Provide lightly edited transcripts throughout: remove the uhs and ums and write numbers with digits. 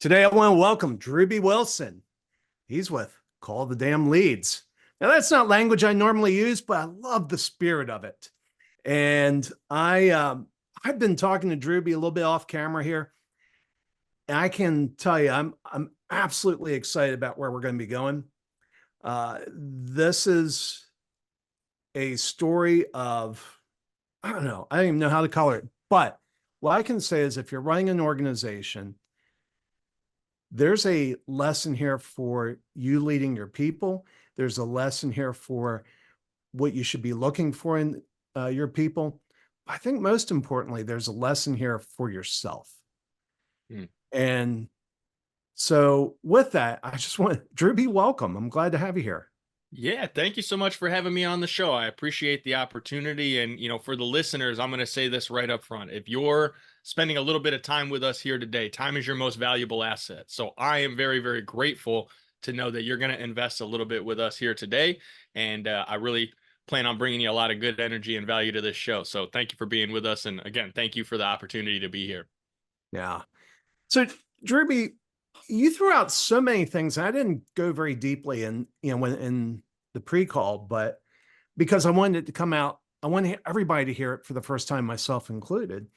Today, I want to welcome Drewbie Wilson. He's with Call the Damn Leads. Now, that's not language I normally use, but I love the spirit of it. And I've been talking to Drewbie a little bit off camera here, and I can tell you, I'm absolutely excited about where we're going to be going. This is a story of, I don't know, I don't even know how to color it, but what I can say is if you're running an organization, there's a lesson here for you leading your people. There's a lesson here for what you should be looking for in your people. I think most importantly, there's a lesson here for yourself. Mm. And so with that, I just want Drewbie, welcome. I'm glad to have you here. Yeah, thank you so much for having me on the show. I appreciate the opportunity. And, for the listeners, I'm going to say this right up front. If you're spending a little bit of time with us here today, time is your most valuable asset. So I am very, very grateful to know that you're going to invest a little bit with us here today. And I really plan on bringing you a lot of good energy and value to this show. So thank you for being with us. And again, thank you for the opportunity to be here. Yeah. So Drewbie, you threw out so many things. I didn't go very deeply when in the pre-call, but because I wanted it to come out, I wanted everybody to hear it for the first time, myself included.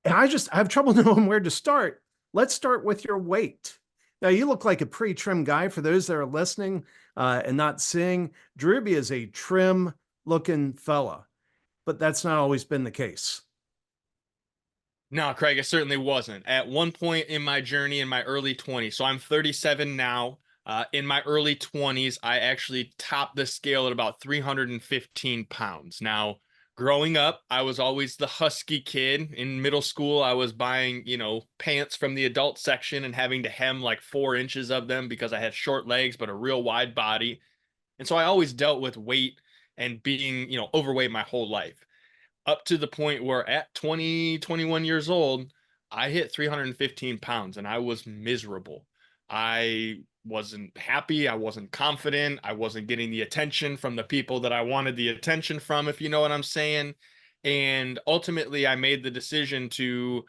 And I have trouble knowing where to start. Let's start with your weight. Now, you look like a pretty trim guy. For those that are listening and not seeing, Drewbie is a trim looking fella, but that's not always been the case. No, Craig, it certainly wasn't. At one point in my journey in my early 20s, so I'm 37 now. In my early 20s, I actually topped the scale at about 315 pounds. Now, growing up, I was always the husky kid. In middle school, I was buying, pants from the adult section and having to hem like 4 inches of them because I had short legs, but a real wide body. And so I always dealt with weight and being, overweight my whole life up to the point where at 20, 21 years old, I hit 315 pounds and I was miserable. I wasn't happy. I wasn't confident. I wasn't getting the attention from the people that I wanted the attention from, if you know what I'm saying. And ultimately, I made the decision to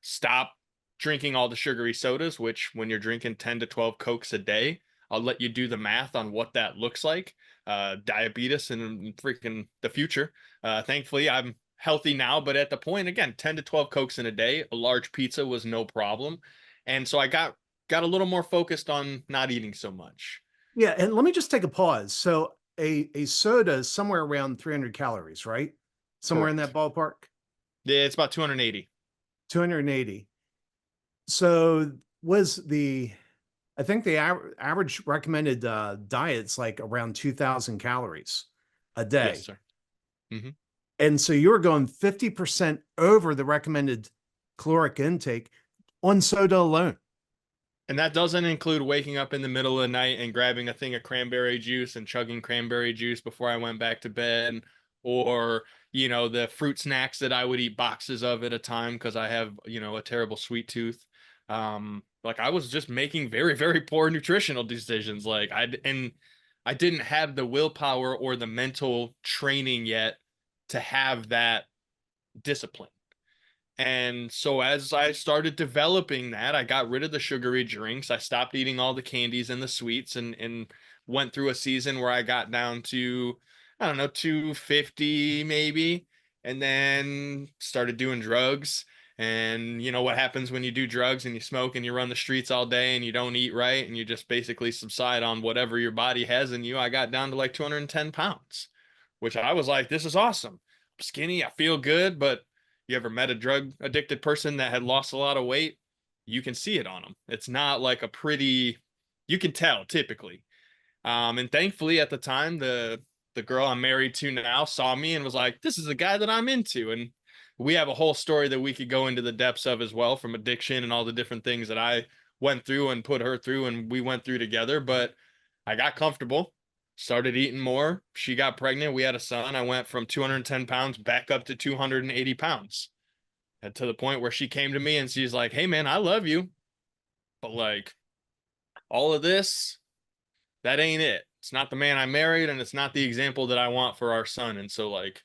stop drinking all the sugary sodas, which when you're drinking 10 to 12 Cokes a day, I'll let you do the math on what that looks like. Diabetes in freaking the future. Thankfully, I'm healthy now, but at the point, again, 10 to 12 Cokes in a day, a large pizza was no problem. And so I got a little more focused on not eating so much. Yeah, and let me just take a pause. So a soda is somewhere around 300 calories, right? Somewhere in that Correct. ballpark. Yeah, it's about 280. 280. So was I think the average recommended diet's like around 2,000 calories a Yes, day. sir. Hmm. And so you were going 50% over the recommended caloric intake on soda alone. And that doesn't include waking up in the middle of the night and grabbing a thing of cranberry juice and chugging cranberry juice before I went back to bed, or, the fruit snacks that I would eat boxes of at a time because I have, a terrible sweet tooth. Like I was just making very, very poor nutritional decisions. I didn't have the willpower or the mental training yet to have that discipline. And so as I started developing that, I got rid of the sugary drinks. I stopped eating all the candies and the sweets and went through a season where I got down to, I don't know, 250 maybe, and then started doing drugs. And you know what happens when you do drugs and you smoke and you run the streets all day and you don't eat right and you just basically subside on whatever your body has in you. I got down to like 210 pounds, which I was like, this is awesome. I'm skinny, I feel good, but you ever met a drug addicted person that had lost a lot of weight? You can see it on them. It's not like a pretty, you can tell typically. And thankfully at the time, the girl I'm married to now saw me and was like, this is a guy that I'm into. And we have a whole story that we could go into the depths of as well, from addiction and all the different things that I went through and put her through and we went through together. But I got comfortable, started eating more. She got pregnant. We had a son. I went from 210 pounds back up to 280 pounds. And to the point where she came to me and she's like, hey, man, I love you. But like all of this, that ain't it. It's not the man I married and it's not the example that I want for our son. And so, like,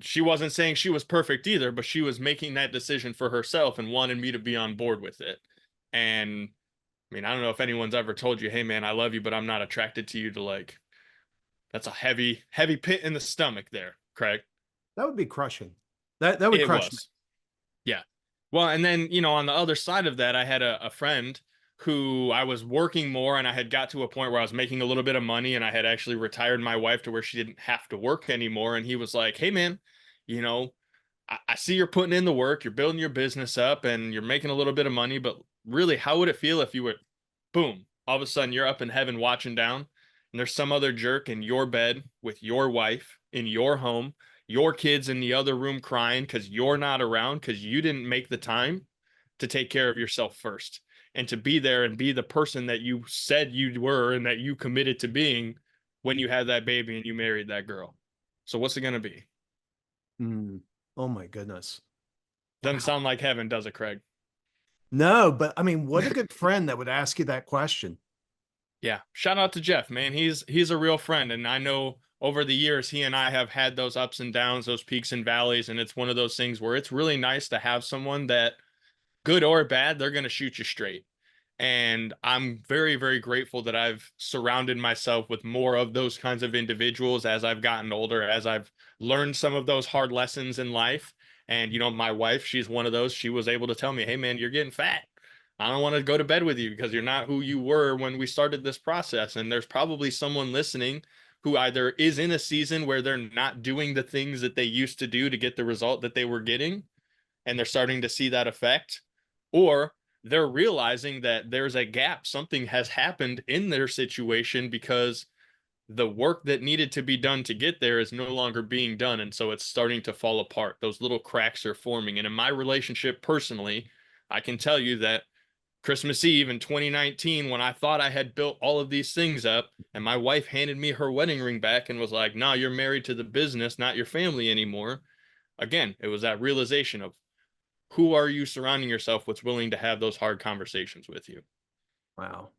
She wasn't saying she was perfect either, but she was making that decision for herself and wanted me to be on board with it. And I mean, I don't know if anyone's ever told you, hey man, I love you, but I'm not attracted to you, to like, that's a heavy, heavy pit in the stomach there, Craig. That would be crushing. That would It crush me. was. Yeah. Well, and then, you know, on the other side of that, I had a friend who I was working more, and I had got to a point where I was making a little bit of money, and I had actually retired my wife to where she didn't have to work anymore. And he was like, hey man, you know, I see you're putting in the work, you're building your business up, and you're making a little bit of money, but really, how would it feel if you were, boom, all of a sudden you're up in heaven watching down, and there's some other jerk in your bed with your wife in your home, your kids in the other room crying because you're not around because you didn't make the time to take care of yourself first and to be there and be the person that you said you were and that you committed to being when you had that baby and you married that girl. So what's it going to be? Mm. Oh my goodness. Doesn't Wow. sound like heaven, does it, Craig? No, but I mean, what a good friend that would ask you that question. Yeah. Shout out to Jeff, man. He's a real friend, and I know over the years he and I have had those ups and downs, those peaks and valleys, and it's one of those things where it's really nice to have someone that, good or bad, they're going to shoot you straight. And I'm very, very grateful that I've surrounded myself with more of those kinds of individuals as I've gotten older, as I've learned some of those hard lessons in life. And, you know, my wife, she's one of those. She was able to tell me, hey, man, you're getting fat. I don't want to go to bed with you because you're not who you were when we started this process. And there's probably someone listening who either is in a season where they're not doing the things that they used to do to get the result that they were getting, and they're starting to see that effect, or they're realizing that there's a gap. Something has happened in their situation because the work that needed to be done to get there is no longer being done. And so it's starting to fall apart. Those little cracks are forming. And in my relationship personally, I can tell you that Christmas Eve in 2019, when I thought I had built all of these things up, and my wife handed me her wedding ring back and was like, no, you're married to the business, not your family anymore. Again, it was that realization of, who are you surrounding yourself with willing to have those hard conversations with you? Wow.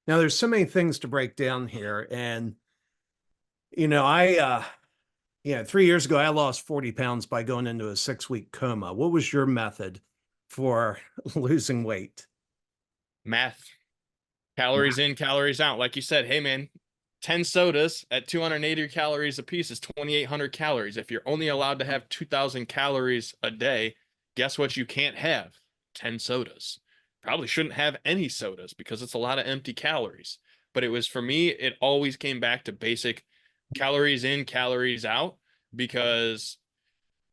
Now there's so many things to break down here. And, yeah, 3 years ago, I lost 40 pounds by going into a 6 week coma. What was your method for losing weight? Math, calories in, calories out. Like you said, hey man, 10 sodas at 280 calories a piece is 2,800 calories. If you're only allowed to have 2,000 calories a day, guess what you can't have? 10 sodas. Probably shouldn't have any sodas because it's a lot of empty calories. But it was, for me, it always came back to basic calories in, calories out, because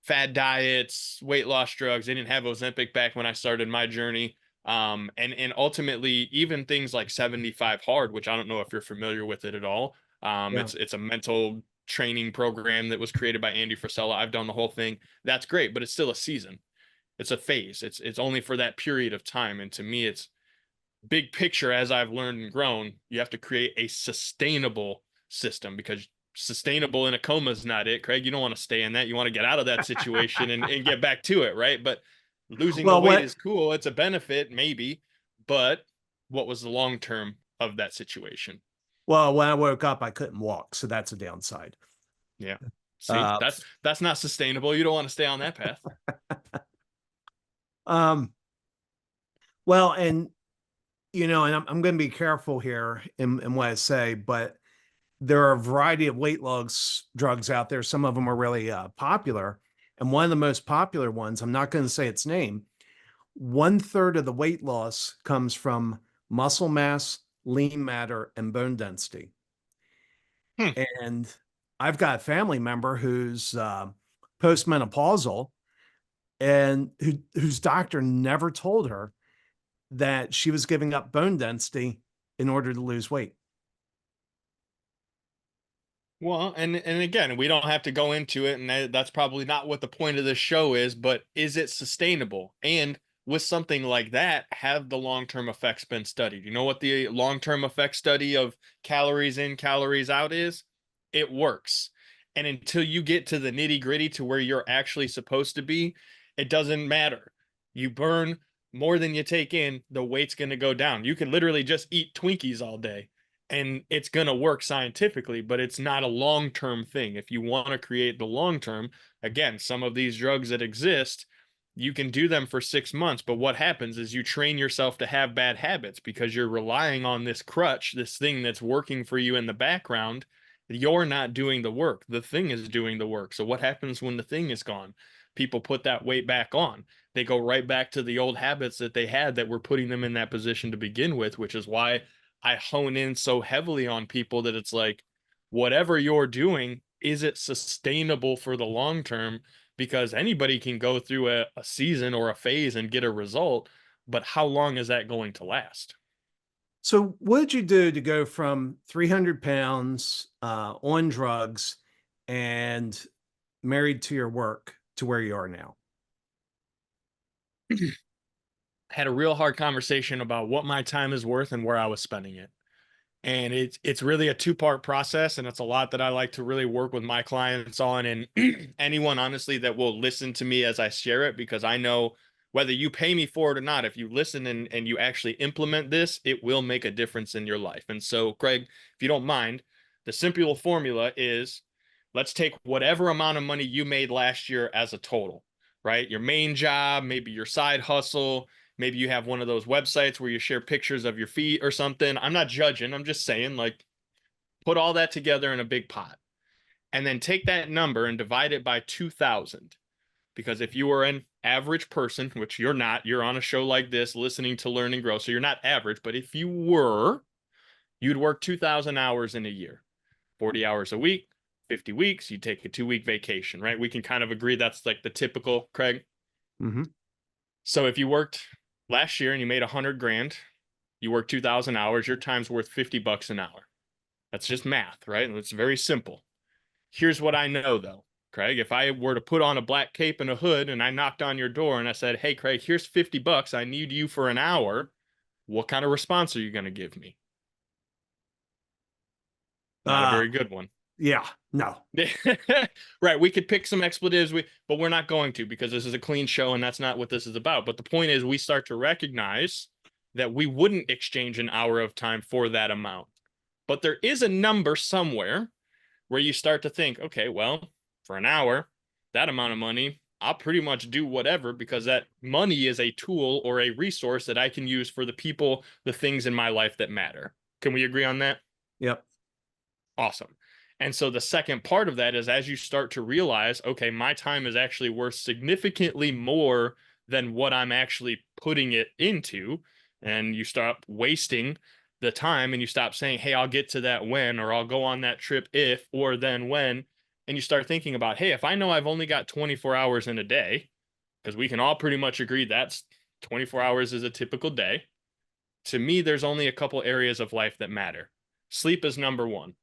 fad diets, weight loss drugs. They didn't have Ozempic back when I started my journey. And ultimately, even things like 75 hard, which I don't know if you're familiar with it at all. Yeah. It's a mental training program that was created by Andy Frisella. I've done the whole thing. That's great, but it's still a season. It's a phase. It's only for that period of time. And to me, it's big picture. As I've learned and grown, you have to create a sustainable system, because sustainable in a coma is not it, Craig. You don't want to stay in that. You want to get out of that situation and get back to it, right? But losing the Well, weight what? is cool. It's a benefit, maybe. But what was the long term of that situation? Well, when I woke up, I couldn't walk, so that's a downside. Yeah. See, Uh, that's not sustainable. You don't want to stay on that path. um, well, and and I'm going to be careful here in what I say, but there are a variety of weight loss drugs out there. Some of them are really popular, and one of the most popular ones, I'm not going to say its name. 1/3 of the weight loss comes from muscle mass, lean matter, and bone density. Hmm. And I've got a family member who's postmenopausal and whose doctor never told her that she was giving up bone density in order to lose weight. Well, and again, we don't have to go into it, and that's probably not what the point of this show is, but is it sustainable? And with something like that, have the long-term effects been studied? You know what the long-term effect study of calories in, calories out is? It works. And until you get to the nitty-gritty to where you're actually supposed to be, it doesn't matter. You burn more than you take in, the weight's going to go down. You can literally just eat Twinkies all day and it's going to work scientifically, but it's not a long-term thing. If you want to create the long-term, again, some of these drugs that exist, you can do them for 6 months, but what happens is you train yourself to have bad habits because you're relying on this crutch, this thing that's working for you in the background. You're not doing the work. The thing is doing the work. So what happens when the thing is gone? People put that weight back on. They go right back to the old habits that they had that were putting them in that position to begin with, which is why I hone in so heavily on people that it's like, whatever you're doing, is it sustainable for the long term? Because anybody can go through a season or a phase and get a result, but how long is that going to last? So what did you do to go from 300 pounds on drugs and married to your work to where you are now? Had a real hard conversation about what my time is worth and where I was spending it. And it's really a two-part process, and it's a lot that I like to really work with my clients on, and anyone honestly that will listen to me as I share it, because I know whether you pay me for it or not, if you listen and you actually implement this, it will make a difference in your life. And so, Craig, if you don't mind, the simple formula is, let's take whatever amount of money you made last year as a total, right? Your main job, maybe your side hustle, maybe you have one of those websites where you share pictures of your feet or something. I'm not judging. I'm just saying, like, put all that together in a big pot and then take that number and divide it by 2,000. Because if you were an average person, which you're not, you're on a show like this, listening to Learn and Grow. So you're not average, but if you were, you'd work 2,000 hours in a year, 40 hours a week, 50 weeks, you take a 2-week vacation, right? We can kind of agree that's like the typical, Craig. Mm-hmm. So if you worked last year and you made 100 grand, you work 2,000 hours, your time's worth $50 an hour. That's just math, right? And it's very simple. Here's what I know though, Craig. If I were to put on a black cape and a hood and I knocked on your door and I said, "Hey, Craig, here's $50. I need you for an hour." What kind of response are you going to give me? Not a Uh, very good one. yeah, no. Right. We could pick some expletives, but we're not going to, because this is a clean show and that's not what this is about. But the point is, we start to recognize that we wouldn't exchange an hour of time for that amount. But there is a number somewhere where you start to think, okay, well, for an hour, that amount of money, I'll pretty much do whatever, because that money is a tool or a resource that I can use for the people, the things in my life that matter. Can we agree on that? Yep. Awesome. And so the second part of that is, as you start to realize, okay, my time is actually worth significantly more than what I'm actually putting it into, and you stop wasting the time and you stop saying, hey, I'll get to that when, or I'll go on that trip if, or then when, and you start thinking about, hey, if I know I've only got 24 hours in a day, because we can all pretty much agree that's 24 hours is a typical day. To me, there's only a couple areas of life that matter. Sleep is number one.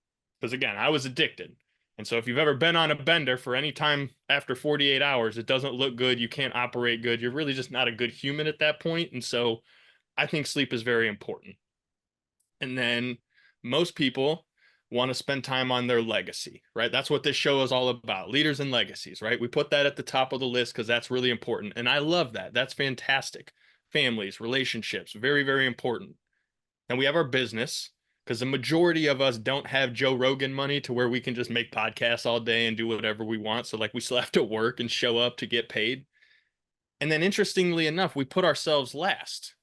Because again, I was addicted. And so if you've ever been on a bender for any time after 48 hours, it doesn't look good. You can't operate good. You're really just not a good human at that point. And so I think sleep is very important. And then most people want to spend time on their legacy, right? That's what this show is all about. Leaders and legacies, right? We put that at the top of the list because that's really important. And I love that. That's fantastic. Families, relationships, very, very important. And we have our business, because the majority of us don't have Joe Rogan money to where we can just make podcasts all day and do whatever we want. So like, we still have to work and show up to get paid. And then interestingly enough, we put ourselves last.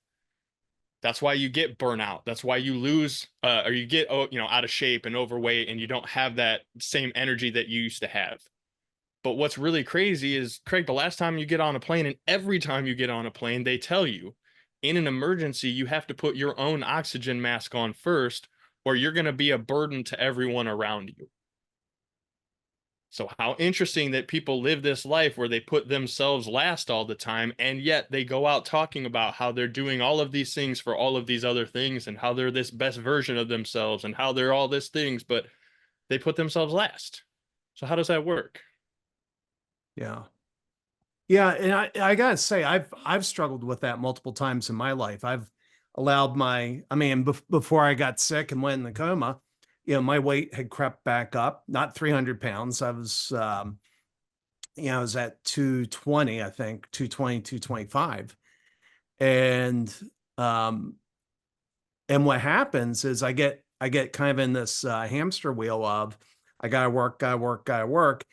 That's why you get burnout. That's why you lose or you get out of shape and overweight, and you don't have that same energy that you used to have. But what's really crazy is, Craig, the last time you get on a plane, and every time you get on a plane, they tell you in an emergency, you have to put your own oxygen mask on first, or you're going to be a burden to everyone around you. So how interesting that people live this life where they put themselves last all the time, and yet they go out talking about how they're doing all of these things for all of these other things, and how they're this best version of themselves, and how they're all these things, but they put themselves last. So how does that work? Yeah. Yeah, and I gotta say, I've struggled with that multiple times in my life. I've allowed before I got sick and went in the coma, my weight had crept back up, not 300 pounds. I was, I was at 220, I think, 220, 225. And, um, and what happens is I get I get kind of in this hamster wheel of I gotta work, gotta work, gotta work,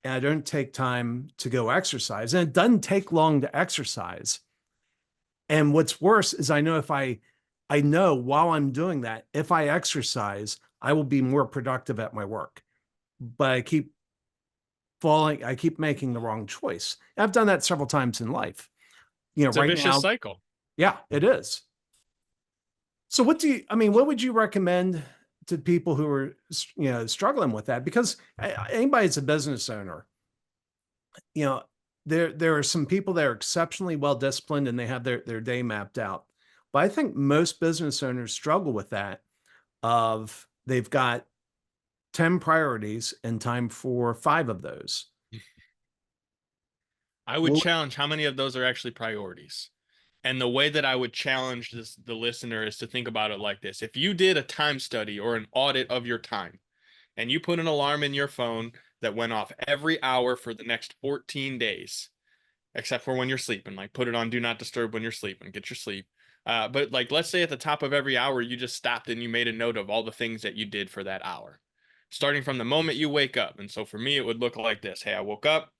and I don't take time to go exercise. And it doesn't take long to exercise. And what's worse is I know while I'm doing that, if I exercise, I will be more productive at my work. But I keep making the wrong choice. I've done that several times in life. It's a Right vicious now, cycle. yeah, it is. So I mean, what would you recommend to people who are, struggling with that? Because anybody that's a business owner, you know, there are some people that are exceptionally well disciplined and they have their day mapped out. But I think most business owners struggle with that of they've got 10 priorities and time for 5 of those. I would Well, challenge how many of those are actually priorities. And the way that I would challenge the listener is to think about it like this. If you did a time study or an audit of your time and you put an alarm in your phone that went off every hour for the next 14 days, except for when you're sleeping, like put it on do not disturb when you're sleeping, get your sleep. But like, let's say at the top of every hour, you just stopped and you made a note of all the things that you did for that hour, starting from the moment you wake up. And so for me, it would look like this. Hey, I woke up,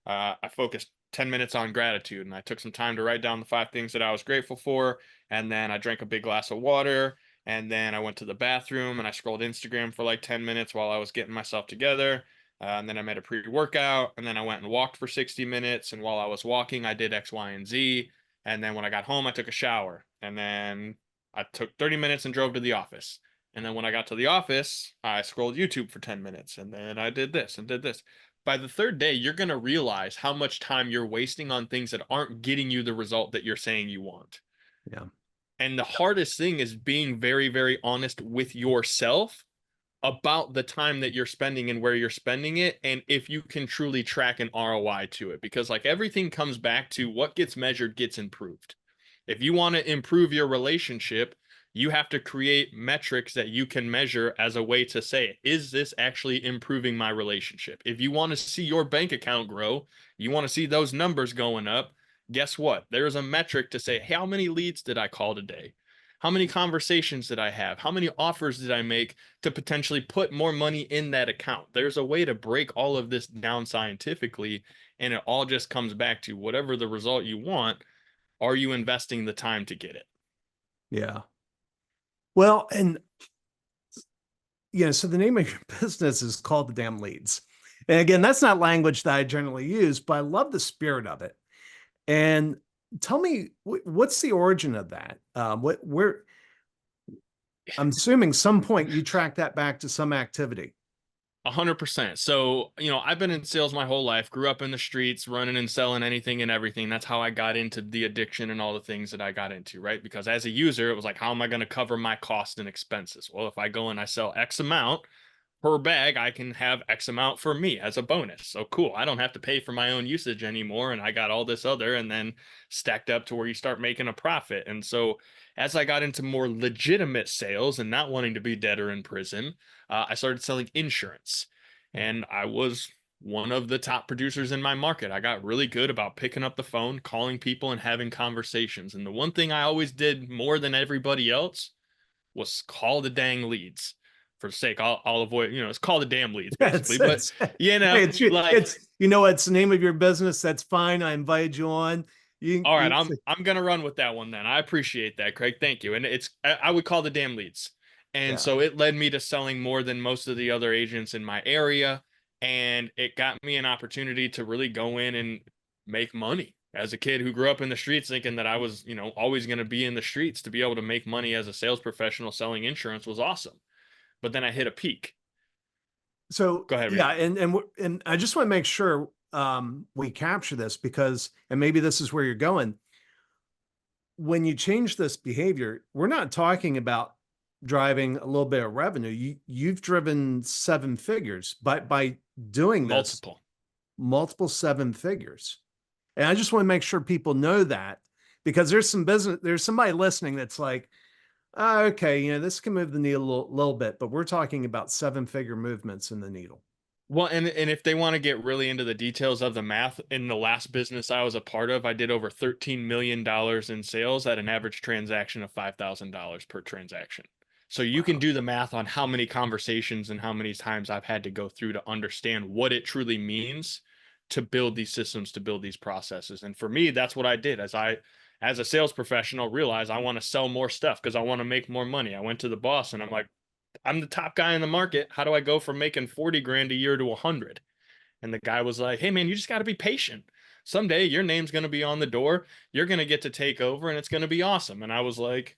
I focused 10 minutes on gratitude and I took some time to write down the 5 things that I was grateful for. And then I drank a big glass of water. And then I went to the bathroom and I scrolled Instagram for like 10 minutes while I was getting myself together. And then I made a pre-workout, and then I went and walked for 60 minutes. And while I was walking, I did X, Y, and Z. And then when I got home, I took a shower. And then I took 30 minutes and drove to the office. And then when I got to the office, I scrolled YouTube for 10 minutes. And then I did this and did this. By the third day, you're going to realize how much time you're wasting on things that aren't getting you the result that you're saying you want. yeah. And the hardest thing is being very, very honest with yourself about the time that you're spending and where you're spending it, and if you can truly track an ROI to it, because like everything comes back to what gets measured gets improved. If you want to improve your relationship, you have to create metrics that you can measure as a way to say, is this actually improving my relationship? If you want to see your bank account grow, you want to see those numbers going up, guess what? There's a metric to say, how many leads did I call today? How many conversations did I have? How many offers did I make to potentially put more money in that account? There's a way to break all of this down scientifically, and it all just comes back to whatever the result you want, are you investing the time to get it? Yeah. Well, and so the name of your business is called the damn leads. And again, that's not language that I generally use, but I love the spirit of it. And tell me, what's the origin of that? Where I'm assuming some point you track that back to some activity. 100%. So, I've been in sales my whole life, grew up in the streets, running and selling anything and everything. That's how I got into the addiction and all the things that I got into, right? Because as a user, it was like, how am I going to cover my cost and expenses? Well, if I go and I sell X amount per bag, I can have X amount for me as a bonus. So cool. I don't have to pay for my own usage anymore. And I got all this other and then stacked up to where you start making a profit. And so as I got into more legitimate sales and not wanting to be dead or in prison, I started selling insurance. And I was one of the top producers in my market. I got really good about picking up the phone, calling people, and having conversations. And the one thing I always did more than everybody else was call the dang leads. For sake, I'll avoid, it's call the damn leads basically. But Hey, like, it's the name of your business. That's fine. I invited you on. all right, You I'm gonna run with that one then. I appreciate that, Craig. Thank you. And I would call the damn leads. And yeah. so it led me to selling more than most of the other agents in my area. And it got me an opportunity to really go in and make money. As a kid who grew up in the streets thinking that I was, always going to be in the streets, to be able to make money as a sales professional selling insurance was awesome. But then I hit a peak. So Go ahead, yeah, Reed. and I just want to make sure we capture this because, and maybe this is where you're going. When you change this behavior, we're not talking about driving a little bit of revenue. You've driven 7 figures by doing this, Multiple. multiple 7 figures. And I just want to make sure people know that because there's somebody listening that's like, okay, this can move the needle a little bit, but we're talking about 7 figure movements in the needle. Well, and if they want to get really into the details of the math, in the last business I was a part of, I did over $13 million in sales at an average transaction of $5,000 per transaction. So you can Wow. do the math on how many conversations and how many times I've had to go through to understand what it truly means to build these systems, to build these processes. And for me, that's what I did as a sales professional, realized I want to sell more stuff because I want to make more money. I went to the boss and I'm like, I'm the top guy in the market. How do I go from making 40 grand a year to 100? And the guy was like, hey man, you just got to be patient. Someday your name's going to be on the door. You're going to get to take over and it's going to be awesome. And I was like,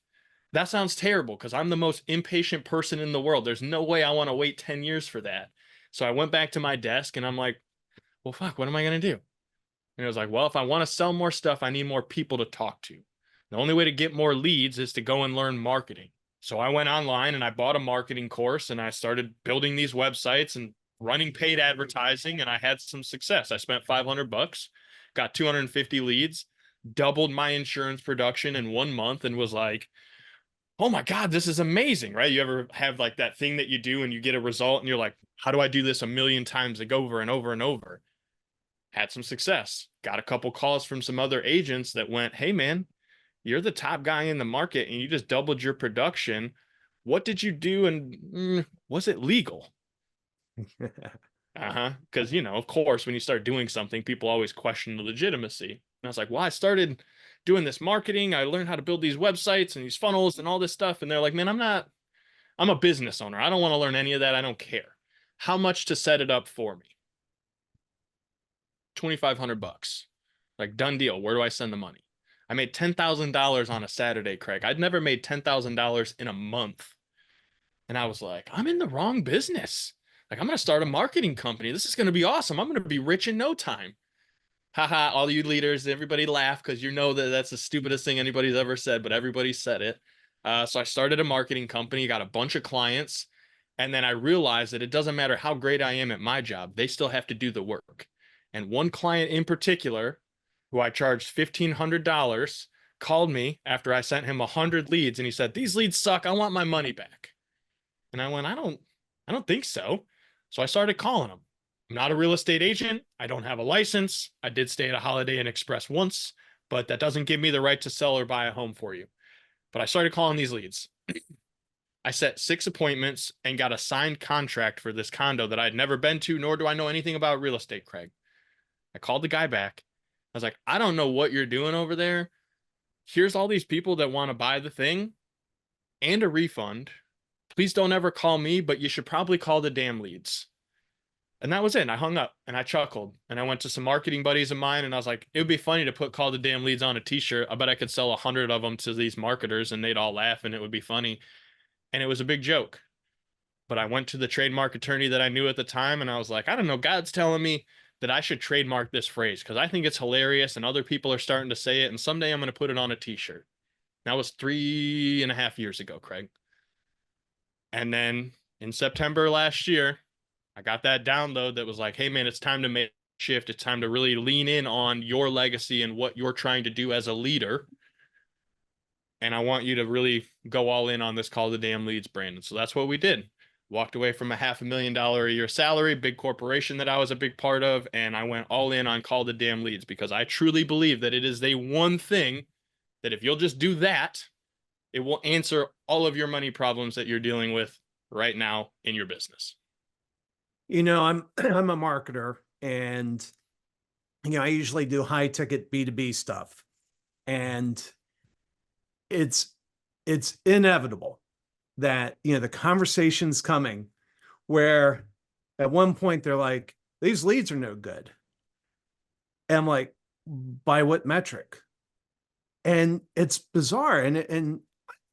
that sounds terrible because I'm the most impatient person in the world. There's no way I want to wait 10 years for that. So I went back to my desk and I'm like, well, fuck, what am I going to do? And it was like, well, if I want to sell more stuff, I need more people to talk to. The only way to get more leads is to go and learn marketing. So I went online and I bought a marketing course and I started building these websites and running paid advertising, and I had some success. I spent 500 bucks, got 250 leads, doubled my insurance production in 1 month, and was like, oh my God, this is amazing, right? You ever have like that thing that you do and you get a result and you're like, how do I do this a million times like over and over and over? Had some success. Got a couple calls from some other agents that went, hey man, you're the top guy in the market and you just doubled your production. What did you do? And was it legal? Uh-huh. Because, of course, when you start doing something, people always question the legitimacy. And I was like, well, I started doing this marketing. I learned how to build these websites and these funnels and all this stuff. And they're like, man, I'm a business owner. I don't want to learn any of that. I don't care. How much to set it up for me? 2,500 bucks. Like, done deal. Where do I send the money? I made $10,000 on a Saturday, Craig. I'd never made $10,000 in a month. And I was like, I'm in the wrong business. Like, I'm going to start a marketing company. This is going to be awesome. I'm going to be rich in no time. Haha, all you leaders, everybody laugh because you know that that's the stupidest thing anybody's ever said, but everybody said it. So I started a marketing company, got a bunch of clients, and then I realized that it doesn't matter how great I am at my job, they still have to do the work. And one client in particular, who I charged $1,500, called me after I sent him 100 leads, and he said, "These leads suck. I want my money back." And I went, I don't think so. So I started calling them. I'm not a real estate agent. I don't have a license. I did stay at a Holiday Inn Express once, but that doesn't give me the right to sell or buy a home for you. But I started calling these leads. I set 6 appointments and got a signed contract for this condo that I'd never been to, nor do I know anything about real estate, Craig. I called the guy back. I was like, I don't know what you're doing over there. Here's all these people that want to buy the thing and a refund. Please don't ever call me, but you should probably call the damn leads. And that was it. And I hung up and I chuckled and I went to some marketing buddies of mine and I was like, it would be funny to put call the damn leads on a t-shirt. I bet I could sell 100 of them to these marketers and they'd all laugh and it would be funny. And it was a big joke. But I went to the trademark attorney that I knew at the time and I was like, I don't know, God's telling me that I should trademark this phrase because I think it's hilarious and other people are starting to say it. And someday I'm going to put it on a t-shirt. That was 3.5 years ago, Craig. And then in September last year, I got that download that was like, hey, man, it's time to make a shift. It's time to really lean in on your legacy and what you're trying to do as a leader. And I want you to really go all in on this Call the Damn Leads brand. And so that's what we did. Walked away from a $500,000 a year salary, big corporation that I was a big part of. And I went all in on Call the Damn Leads because I truly believe that it is the one thing that if you'll just do that, it will answer all of your money problems that you're dealing with right now in your business. I'm I'm a marketer and I usually do high ticket B2B stuff. And it's inevitable that the conversation's coming where at one point they're like, these leads are no good. And I'm like, by what metric? And it's bizarre. And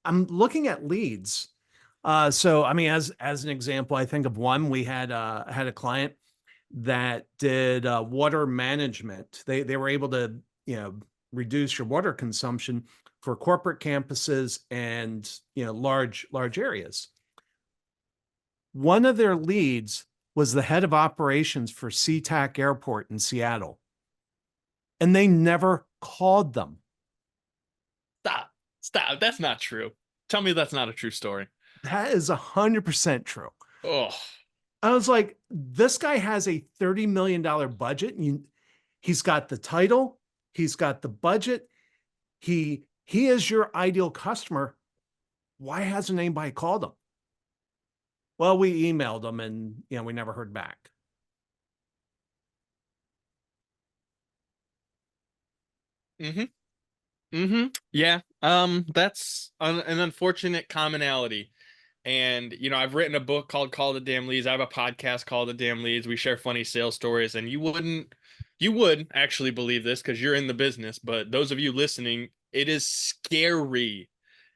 I'm looking at leads. So I mean, as an example, I think of one. We had a client that did water management. They were able to reduce your water consumption for corporate campuses and large areas. One of their leads was the head of operations for SeaTac Airport in Seattle, and they never called them. Stop. That's not true. Tell me that's not a true story. That is 100% true. Oh, I was like, this guy has a $30 million budget. He's got the title. He's got the budget. He is your ideal customer. why hasn't anybody called them? Well, we emailed them and, we never heard back. Mm-hmm. Mm-hmm. Yeah. That's an unfortunate commonality. And I've written a book called Call the Damn Leads. I have a podcast called The Damn Leads. We share funny sales stories, and you would actually believe this because you're in the business, but those of you listening, it is scary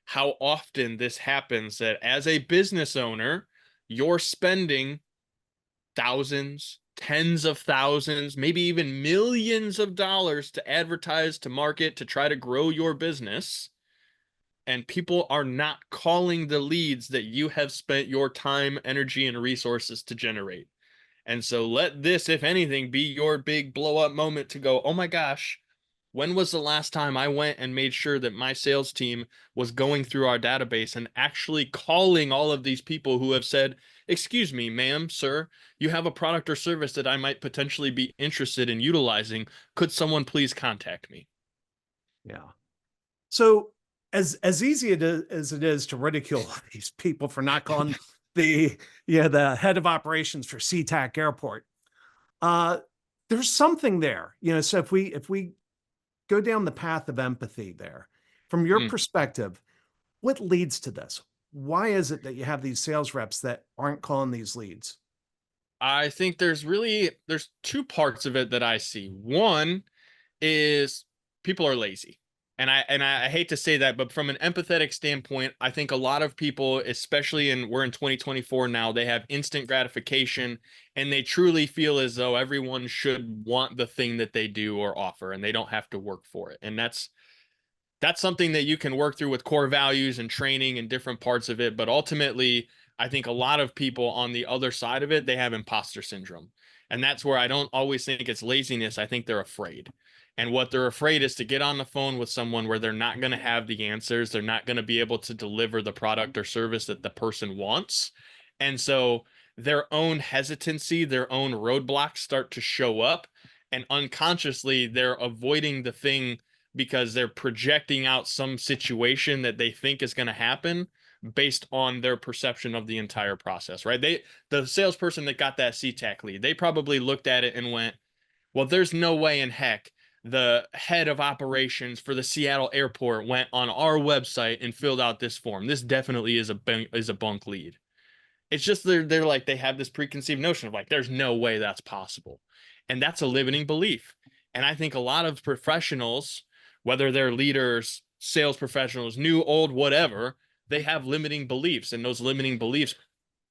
how often this happens that as a business owner, you're spending thousands, tens of thousands, maybe even millions of dollars to advertise, to market, to try to grow your business. And people are not calling the leads that you have spent your time, energy, and resources to generate. And so let this, if anything, be your big blow up moment to go, oh my gosh, when was the last time I went and made sure that my sales team was going through our database and actually calling all of these people who have said, excuse me, ma'am, sir, you have a product or service that I might potentially be interested in utilizing. Could someone please contact me? Yeah. So as easy as it is to ridicule these people for not calling the head of operations for SeaTac Airport, uh, there's something there. So if we go down the path of empathy there, from your Mm. perspective, what leads to this? Why is it that you have these sales reps that aren't calling these leads? I think there's two parts of it that I see. One is people are lazy. And I hate to say that, but from an empathetic standpoint, I think a lot of people, especially we're in 2024 now, they have instant gratification and they truly feel as though everyone should want the thing that they do or offer and they don't have to work for it. And that's something that you can work through with core values and training and different parts of it. But ultimately, I think a lot of people on the other side of it, they have imposter syndrome. And that's where I don't always think it's laziness. I think they're afraid. And what they're afraid is to get on the phone with someone where they're not going to have the answers. They're not going to be able to deliver the product or service that the person wants. And so their own hesitancy, their own roadblocks start to show up. And unconsciously, they're avoiding the thing because they're projecting out some situation that they think is going to happen based on their perception of the entire process, right? The salesperson that got that CTAC lead, they probably looked at it and went, well, there's no way in heck the head of operations for the Seattle airport went on our website and filled out this form. This definitely is a bunk lead. It's just they're like they have this preconceived notion of like there's no way that's possible. And that's a limiting belief. And I think a lot of professionals, whether they're leaders, sales professionals, new, old, whatever, they have limiting beliefs and those limiting beliefs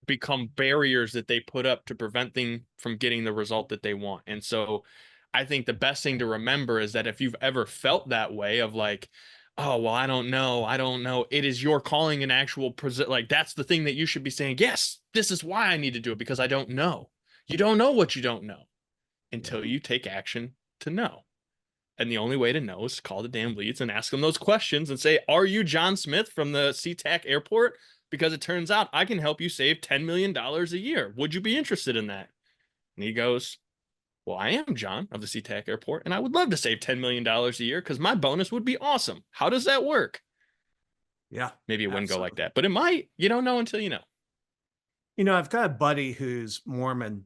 become barriers that they put up to prevent them from getting the result that they want. And so I think the best thing to remember is that if you've ever felt that way of like, oh, well, I don't know. It is your calling an actual like that's the thing that you should be saying. Yes, this is why I need to do it because I don't know. You don't know what you don't know Yeah. until you take action to know. And the only way to know is to call the damn leads and ask them those questions and say, are you John Smith from the SeaTac airport? Because it turns out I can help you save $10 million a year. Would you be interested in that? And he goes, well, I am John of the SeaTac airport, and I would love to save $10 million a year because my bonus would be awesome. How does that work? Yeah, Maybe it wouldn't go like absolutely. that, but it might. You don't know until you know. I've got a buddy who's Mormon,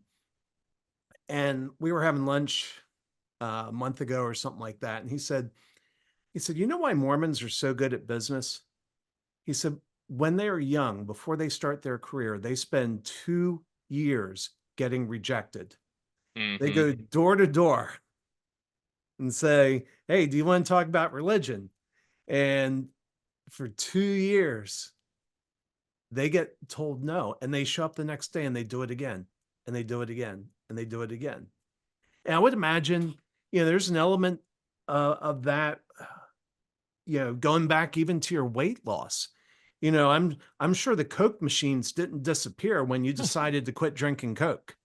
and we were having lunch a month ago or something like that. And he said, you know why Mormons are so good at business? He said, when they are young, before they start their career, they spend 2 years getting rejected. They Mm-hmm. go door to door and say, hey, do you want to talk about religion? And for 2 years, they get told no. And they show up the next day and they do it again. And they do it again. And they do it again. And I would imagine, there's an element of that, going back even to your weight loss. I'm sure the Coke machines didn't disappear when you decided to quit drinking Coke.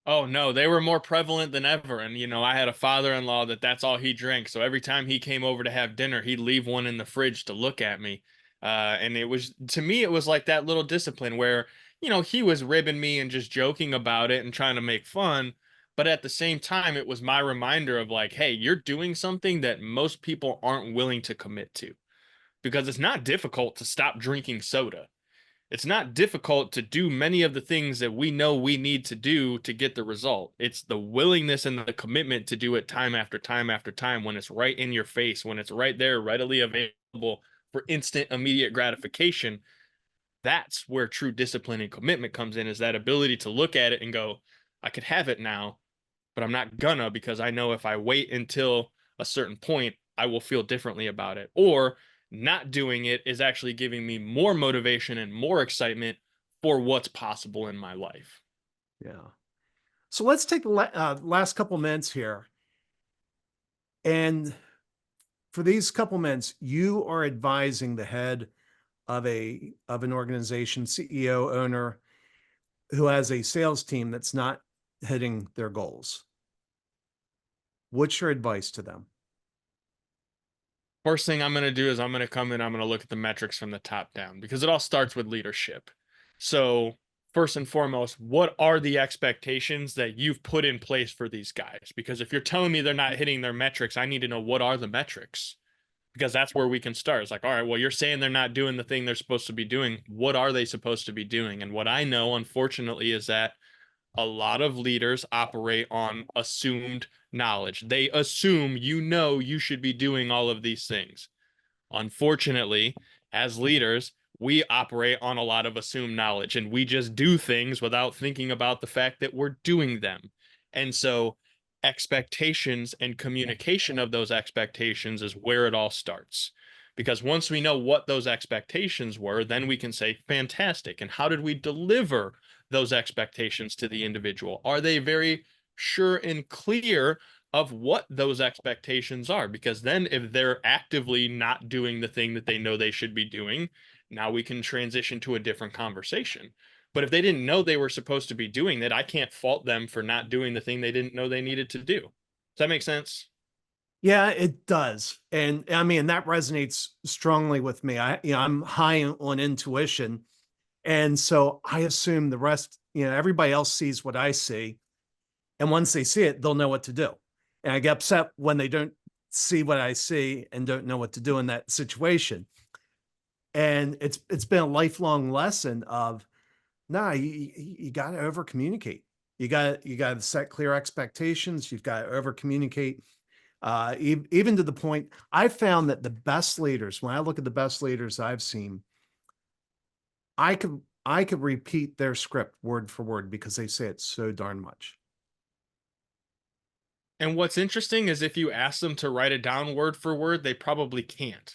Oh no, they were more prevalent than ever. And I had a father-in-law that's all he drank. So every time he came over to have dinner, he'd leave one in the fridge to look at me. And it was to me, it was like that little discipline where, he was ribbing me and just joking about it and trying to make fun. But at the same time, it was my reminder of like, hey, you're doing something that most people aren't willing to commit to. because it's not difficult to stop drinking soda. It's not difficult to do many of the things that we know we need to do to get the result. It's the willingness and the commitment to do it time after time after time when it's right in your face, when it's right there, readily available for instant, immediate gratification. That's where true discipline and commitment comes in, is that ability to look at it and go, I could have it now, but I'm not gonna, because I know if I wait until a certain point, I will feel differently about it. Or not doing it is actually giving me more motivation and more excitement for what's possible in my life. Yeah. So let's take the last couple minutes here. And for these couple minutes, you are advising the head of an organization, CEO, owner, who has a sales team that's not hitting their goals. What's your advice to them? First thing I'm going to do is I'm going to come in, I'm going to look at the metrics from the top down, because it all starts with leadership. So, first and foremost, what are the expectations that you've put in place for these guys? Because if you're telling me they're not hitting their metrics, I need to know what are the metrics, because that's where we can start. It's like, all right, well, you're saying they're not doing the thing they're supposed to be doing. What are they supposed to be doing? And what I know, unfortunately, is that a lot of leaders operate on assumed knowledge. They assume you know you should be doing all of these things. Unfortunately, as leaders, we operate on a lot of assumed knowledge, and we just do things without thinking about the fact that we're doing them. And so, expectations and communication of those expectations is where it all starts. Because once we know what those expectations were, then we can say, fantastic. And how did we deliver those expectations to the individual? Are they very sure and clear of what those expectations are? Because then if they're actively not doing the thing that they know they should be doing, now we can transition to a different conversation. But if they didn't know they were supposed to be doing that, I can't fault them for not doing the thing they didn't know they needed to do. Does that make sense? Yeah, it does. And I mean, that resonates strongly with me. I'm high on intuition. And so I assume the rest, everybody else sees what I see. And once they see it, they'll know what to do. And I get upset when they don't see what I see and don't know what to do in that situation. And it's been a lifelong lesson of, nah, you got to over communicate. You got to set clear expectations. You've got to over communicate. Even to the point, I found that the best leaders, when I look at the best leaders I've seen, I could repeat their script word for word because they say it so darn much. And what's interesting is if you ask them to write it down word for word, they probably can't,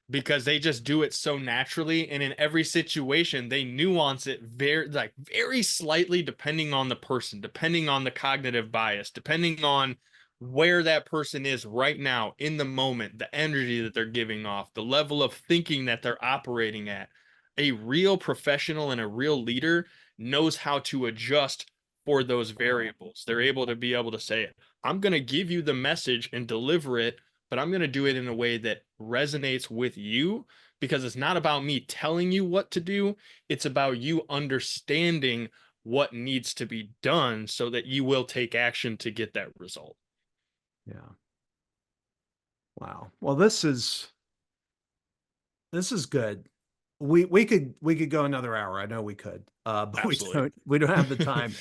because they just do it so naturally, and in every situation they nuance it very slightly, depending on the person, depending on the cognitive bias, depending on where that person is right now in the moment, the energy that they're giving off, the level of thinking that they're operating at. A real professional and a real leader knows how to adjust for those variables. They're able to say, I'm going to give you the message and deliver it, but I'm going to do it in a way that resonates with you, because it's not about me telling you what to do. It's about you understanding what needs to be done so that you will take action to get that result. Yeah. Wow. Well, this is good. We could go another hour. I know we could, but we Absolutely. don't have the time.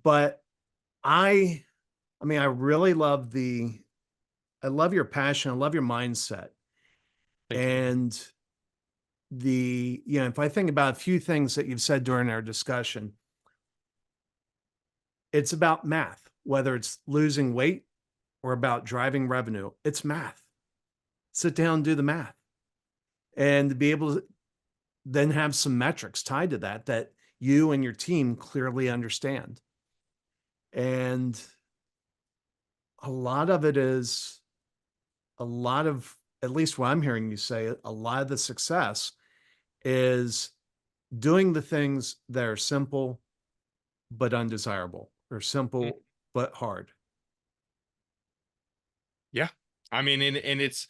But I I mean, I love your passion. I love your mindset. Thank you, man. And if I think about a few things that you've said during our discussion, it's about math, whether it's losing weight or about driving revenue, it's math. Sit down and do the math, and to be able to then have some metrics tied to that you and your team clearly understand. And a lot of it is a lot of, at least what I'm hearing you say, a lot of the success is doing the things that are simple but undesirable, or Mm, simple but hard. yeah. I mean, and it's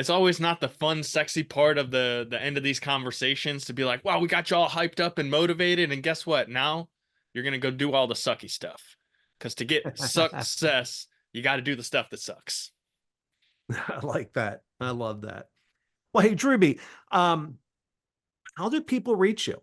always not the fun, sexy part of the end of these conversations to be like, wow, we got you all hyped up and motivated, and guess what? Now you're gonna go do all the sucky stuff. Because to get success, you got to do the stuff that sucks. I like that. I love that. Well, hey, Drewbie, um, how do people reach you?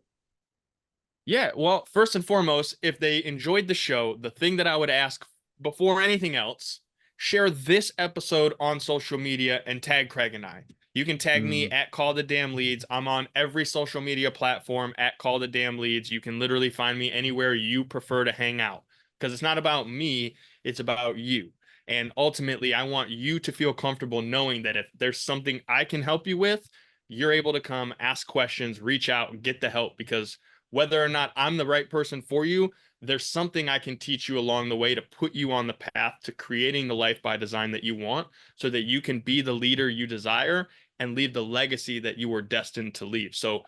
Yeah, well, first and foremost, if they enjoyed the show, the thing that I would ask before anything else, share this episode on social media and tag Craig and I. You can tag me Mm, at Call the Damn Leads. I'm on every social media platform at Call the Damn Leads. You can literally find me anywhere you prefer to hang out because it's not about me, it's about you. And ultimately, I want you to feel comfortable knowing that if there's something I can help you with, you're able to come ask questions, reach out, and get the help because whether or not I'm the right person for you, there's something I can teach you along the way to put you on the path to creating the life by design that you want so that you can be the leader you desire and leave the legacy that you were destined to leave. So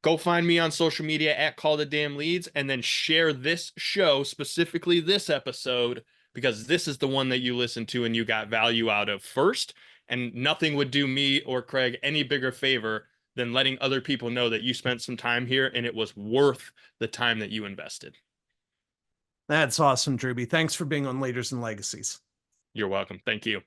go find me on social media at Call the Damn Leads and then share this show, specifically this episode, because this is the one that you listened to and you got value out of first. And nothing would do me or Craig any bigger favor than letting other people know that you spent some time here and it was worth the time that you invested. that's awesome, Drewbie. Thanks for being on Leaders and Legacies. You're welcome. Thank you.